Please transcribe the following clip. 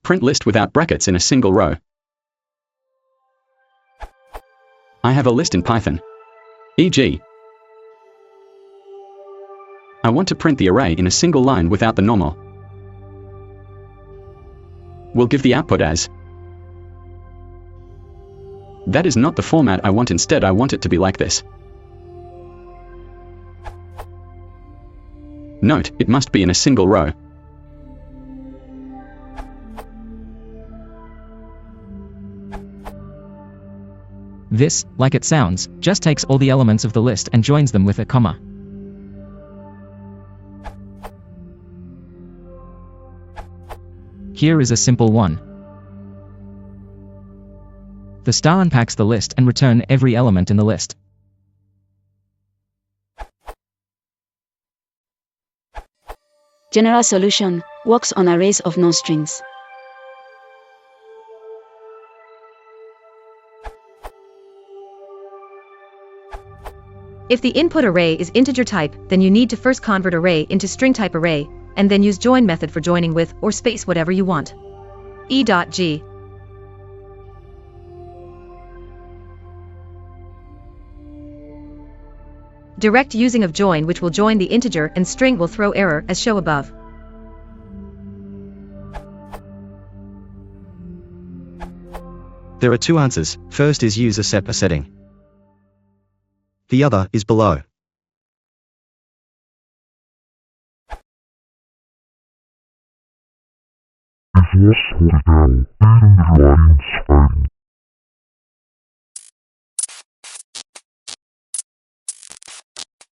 Print list without brackets in a single row. I have a list in Python. E.g., I want to print the array in a single line without the normal. We'll give the output as. That is not the format I want. Instead, I want it to be like this. Note, it must be in a single row. This, like it sounds, just takes all the elements of the list and joins them with a comma. Here is a simple one. The star unpacks the list and return every element in the list. General solution works on arrays of non-strings. If the input array is integer type, then you need to first convert array into string type array, and then use join method for joining with or space whatever you want. E.g. Direct using of join, which will join the integer and string, will throw error as show above. There are two answers. First is use a separate setting. The other is below. Bevor Scrolldown, während Lines schreiben.